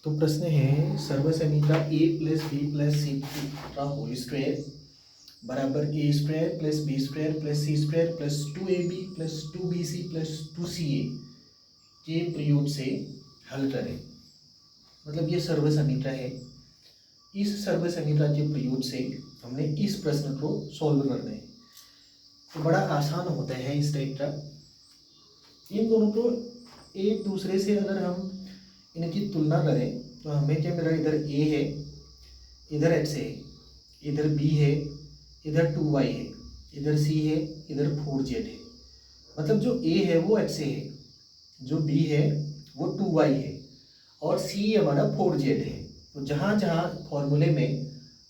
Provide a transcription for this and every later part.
तो प्रश्न है सर्वसमीकरण a plus b plus c का होल स्क्वायर बराबर a square plus B square plus C square plus 2ab plus 2bc plus 2ca के प्रयोग से हल करें। मतलब ये सर्वसमीकरण है। इस सर्वसमीकरण के प्रयोग से हमने इस प्रश्न को सॉल्व करना है। तो बड़ा आसान होता है इस टाइप का। इन दोनों को एक दूसरे से अगर हम इनकी तुलना करें तो हमें क्या मिला, इधर a है, इधर x है, इधर b है, इधर 2y है, इधर c है, इधर 4z है। मतलब जो a है वो x है, जो b है वो 2y है और c हमारा 4z है। तो जहाँ जहाँ फॉर्मूले में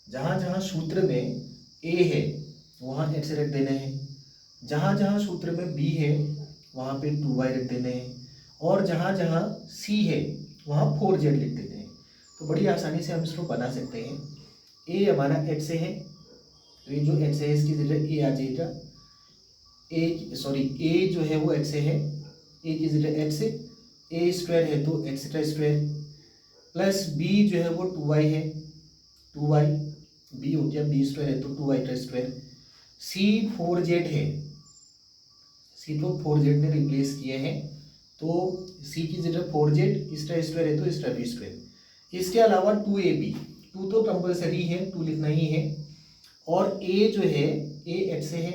जहाँ जहाँ सूत्र में a है वहाँ x रख देना है, जहाँ जहाँ सूत्र में b है वहाँ पे 2y रख देना है और जहाँ जहाँ c है वहाँ 4z लिख देते हैं। तो बड़ी आसानी से हम इसको बना सकते हैं। a हमारा x है, तो ये जो x है इसकी जगह a आ जाएगा। a जो है वो x है, a की जगह x है, a स्क्वायर है तो x का स्क्वायर प्लस b जो है वो 2y है, 2y b हो गया, b स्क्वायर है तो 2y का स्क्वायर, c 4z है, c तो 4z ने रिप्लेस किए हैं तो c की जगह 4z, इसका स्क्वायर है तो इसका भी स्क्वायर। इसके अलावा 2ab, 2 तो कंपलसरी है, 2 लिखना ही है और a जो है a x है,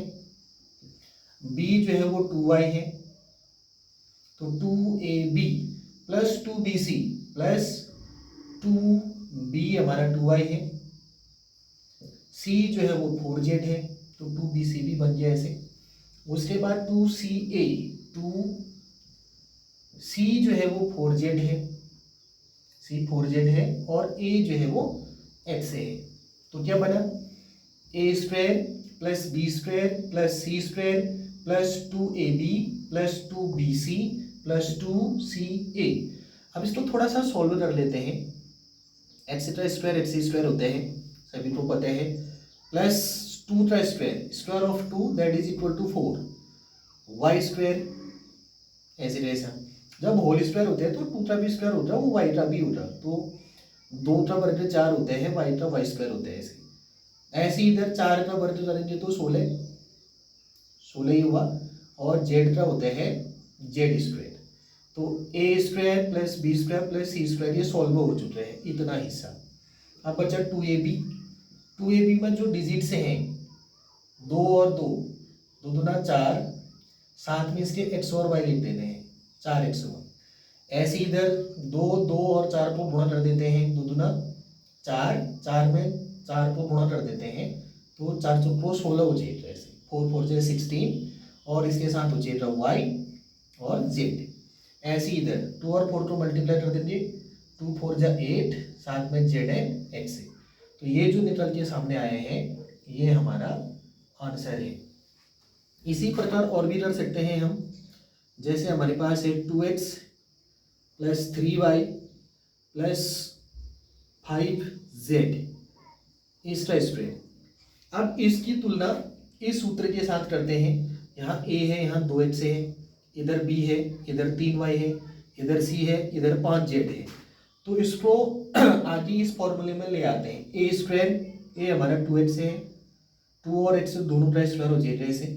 b जो है वो 2y है तो 2ab plus 2bc plus 2b हमारा 2y है, c जो है वो 4z है तो 2bc भी बन गया ऐसे। उसके बाद 2ca, 2c जो है वो 4z है, c 4z है और a जो है वो x है। तो क्या बना, a square plus B square plus C square plus 2ab plus 2bc plus 2ca। अब इसको थोड़ा सा सॉल्व कर लेते हैं। एक्स का स्क्वायर एक्स स्क्वायर होते हैं, सभी को पता है, प्लस 2 का square, square of 2 that is equal to 4, Y square ऐसे जैसा। जब होल स्क्वायर होते हैं तो 2 का भी स्क्वायर होता है, वो वाई का भी होता है, तो 2 का वर्ग 4 होते हैं, वाई का वाई स्क्वायर होता है ऐसे। ऐसे इधर 4 का वर्ग करेंगे तो 16 ही हुआ और जेड का होता है जेड स्क्वायर। तो a square plus B square plus C square ये सॉल्व हो चुके हैं इतना हिस्सा। अब बचा 2ab, 2ab में जो डिजिट से हैं 2 और 2, 2 दूना 4, साथ में इसके x और y लिख देते हैं 4x1। ऐसे इधर 2, 2 और 4 को गुणा कर देते हैं, 2 दूना 4, 4 में 4 को गुणा कर देते हैं तो 4 चौको 16 हो जाएगा ऐसे, 4 4 से 16 और इसके साथ हो जाएगा y और z। ऐसे इधर 2 और 4 को मल्टीप्लाई कर देंगे, 2 4 जा 8, साथ में z है x है। तो ये जो निकल के सामने आए हैं ये हमारा आंसर है। इसी प्रकार और भी कर सकते हैं हम, जैसे हमारे पास है 2x plus 3y plus 5z इसका स्क्वायर। अब इसकी तुलना इस सूत्र के साथ करते हैं। यहाँ a है, यहाँ 2x है, इधर b है, इधर 3y है, इधर c है, इधर 5z है। तो इसको आगे इस फॉर्मूले में ले आते हैं। a स्क्वायर, a हमारा 2x है, 2 और x दोनों का स्क्वायर हो जाएगा ऐसे।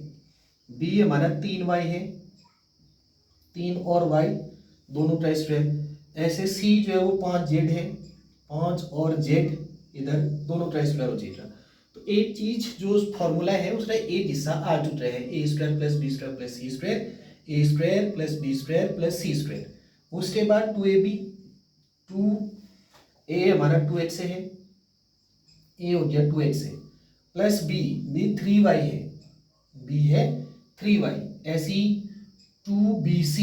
b हमारा 3y है, 3 और y दोनों का स्क्वायर ऐसे। c जो है वो 5z है, 5 और z इधर दोनों का स्क्वायर हो जाएगा। तो एक चीज जो फॉर्मूला है उसका एक हिस्सा आ चुका है, a square plus B square plus C square, a square plus B square plus C square. उसके बाद 2ab, 2a हमारा 2x है, a हो गया 2x है, प्लस b 3y है, b है 3y। ऐसी 2bc,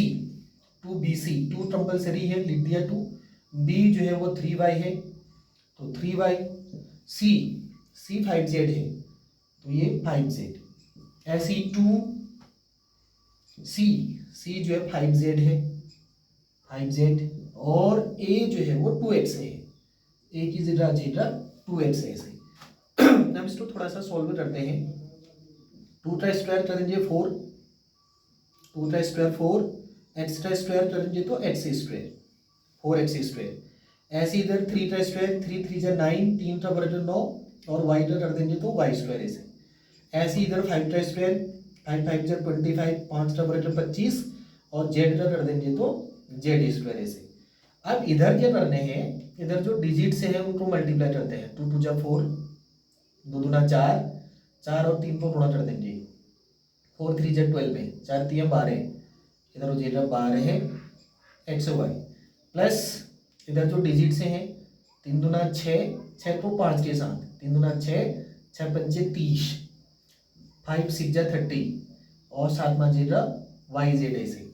2 कंपलसरी है लिख दिया 2, b जो है वो 3y है तो 3y, c 5z है तो ये 5z। ऐसी 2c जो है 5z है, 5z और a जो है वो 2x है, a की जगह आ जाएगा 2x है ऐसे। अब इसको थोड़ा सा सॉल्व करते हैं। 2 का स्क्वायर करेंगे 4, 2 का स्क्वायर 4, x का स्क्वायर करेंगे तो x स्क्वायर 4x स्क्वायर। ऐसे इधर 3 का स्क्वायर, 3 3 जा 9, 3 का बराबर 9 और वाई का कर देंगे तो वाई स्क्वायर ऐसे। ऐसे इधर 5 का स्क्वायर, 5 5 जा 25, 5 का बराबर 25 और जेड का कर देंगे तो जेड स्क्वायर ऐसे। अब इधर क्या करने हैं, इधर जो डिजिट से है उनको मल्टीप्लाई करते हैं। 2 2 जा 4, 2 दूना 4, 4 और 3 को गुणा कर देंगे। 4 3 जा 12 है, 4 3 12, इधर हो जाएगा 12 है एक्स वाई, प्लस इधर जो डिजिट से है 3 दूना 6, 6 को 5 के साथ, 3 दूना 6, 6 पंचे 30, 5 6 जा 30 और साथ में जाएगा वाई जेड ऐसे।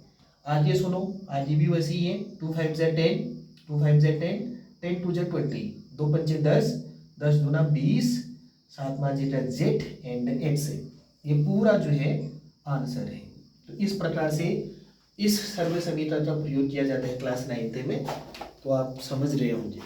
आगे सुनो, आगे भी वैसे ही है। 2 5 जा 10, 2 5 जा 10, 10 2 जा 20, 2 पंचे 10, 10 दूना 20, साथ में जाएगा जेड एंड एक्स है। ये पूरा जो है आंसर है। तो इस प्रकार से इस सर्व समीकरण का प्रयोग किया जाता है क्लास 9 में, तो आप समझ रहे होंगे।